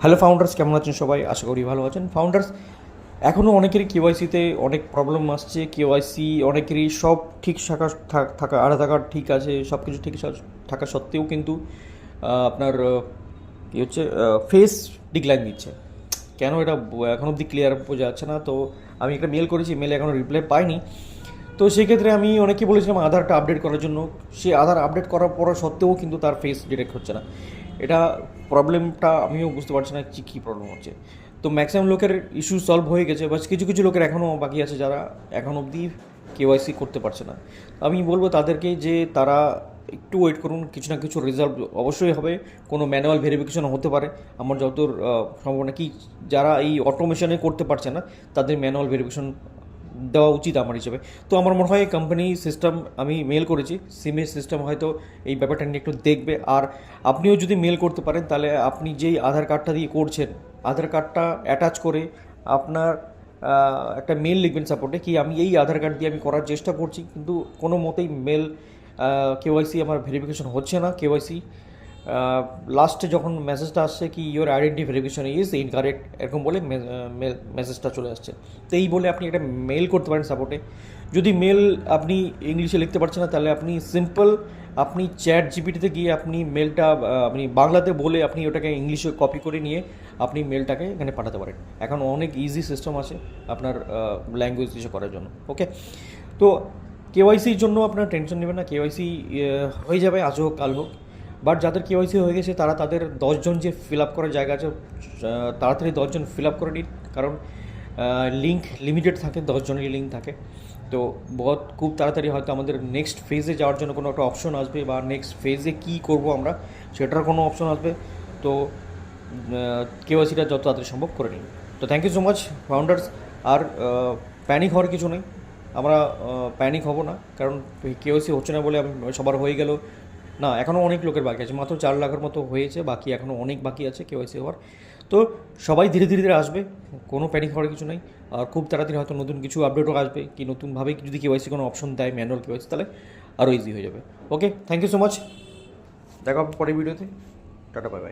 Hello founders, কেমন আছেন সবাই? আশা করি ভালো আছেন। ফাউন্ডার্স, এখনও অনেকেরই কেওয়াইসিতে অনেক প্রবলেম আসছে। কেওয়াইসি অনেকেরই সব ঠিক থাকা আড়া থাকা ঠিক আছে, সব কিছু ঠিক থাকা সত্ত্বেও কিন্তু আপনার কী হচ্ছে, ফেস ডিক্লাইন দিচ্ছে। কেন এটা এখন অবধি ক্লিয়ার বোঝা যাচ্ছে না। তো আমি একটা মেল করেছি, মেলে এখনও রিপ্লাই পাইনি। তো সেক্ষেত্রে আমি অনেকে বলেছিলাম আধারটা আপডেট করার জন্য। সে আধার আপডেট করার পর সত্ত্বেও কিন্তু তার ফেস ডিটেক্ট হচ্ছে না। এটা প্রবলেমটা আমিও বুঝতে পারছি না কী প্রবলেম হচ্ছে। তো ম্যাক্সিমাম লোকের ইস্যু সলভ হয়ে গেছে, বাস কিছু কিছু লোকের এখনও বাকি আছে যারা এখন অবধি কেওয়াইসি করতে পারছে না। আমি বলবো তাদেরকে যে তারা একটু ওয়েট করুন, কিছু না কিছু রেজাল্ট অবশ্যই হবে। কোনো ম্যানুয়াল ভেরিফিকেশন হতে পারে আমার যতদূর সম্ভাবনা। কি যারা এই অটোমেশনে করতে পারছে না তাদের ম্যানুয়াল ভেরিফিকেশন দেওয়া উচিত আমার হিসেবে। তো আমার মনে হয় কোম্পানি সিস্টেম, আমি মেল করেছি, সিমের সিস্টেম হয়তো এই ব্যাপারটা নিয়ে একটু দেখবে। আর আপনিও যদি মেল করতে পারেন তাহলে আপনি যেই আধার কার্ডটা দিয়ে করছেন, আধার কার্ডটা অ্যাটাচ করে আপনার একটা মেল লিখবেন সাপোর্টে, কি আমি এই আধার কার্ড দিয়ে আমি করার চেষ্টা করছি, কিন্তু কোনো মতেই মেল কেওয়াইসি আমার ভেরিফিকেশন হচ্ছে না। কেওয়াইসি লাস্টে যখন মেসেজটা আসছে কি your identity verification is incorrect, এরকম বলে মেসেজটা চলে আসছে। তো এই বলে আপনি একটা মেল করতে পারেন সাপোর্টে। যদি মেল আপনি ইংলিশে লিখতে পারছেন না তাহলে আপনি সিম্পল আপনি চ্যাট জিপিটিতে গিয়ে আপনি মেলটা আপনি বাংলাতে বলে আপনি ওটাকে ইংলিশে কপি করে নিয়ে আপনি মেলটাকে এখানে পাঠাতে পারেন। এখন অনেক ইজি সিস্টেম আছে আপনার ল্যাঙ্গুয়েজ কিছু করার জন্য। ওকে, তো কেওয়াইসির জন্য আপনার টেনশন নেবেন না, কেওয়াইসি হয়ে যাবে, আজ হোক কাল হোক। বাট যাদের কেওয়াইসি হয়ে গেছে তারা তাদের 10জন যে ফিল আপ করার জায়গা আছে তাড়াতাড়ি 10জন ফিল আপ করে নিন, কারণ লিঙ্ক লিমিটেড থাকে, 10জনেরই লিঙ্ক থাকে। তো খুব তাড়াতাড়ি হয়তো আমাদের নেক্সট ফেজে যাওয়ার জন্য কোনো একটা অপশন আসবে, বা নেক্সট ফেজে কী করব আমরা সেটার কোনো অপশন আসবে। তো কেওয়াইসিটা যত তাড়াতাড়ি সম্ভব করে নিন। তো thank you so much founders. আর প্যানিক হওয়ার কিছু নেই, আমরা প্যানিক হব না, কারণ কেওয়াইসি হচ্ছে না বলে সবার হয়ে গেল না। এখনও অনেক লোকের বাকি আছে, মাত্র 4 লাখের মতো হয়েছে, বাকি এখনও অনেক বাকি আছে কেওয়াইসি হওয়ার। তো সবাই ধীরে ধীরে ধীরে আসবে, কোনো প্যানিক হওয়ার কিছু নেই। আর খুব তাড়াতাড়ি হয়তো নতুন কিছু আপডেটও আসবে, কি নতুনভাবে যদি কেওয়াইসি কোনো অপশন দেয় ম্যানুয়াল কেওয়াইসি, তাহলে আরও ইজি হয়ে যাবে। ওকে, থ্যাংক ইউ সো মাচ, দেখা হবে পরের ভিডিওতে। Tata, bye bye.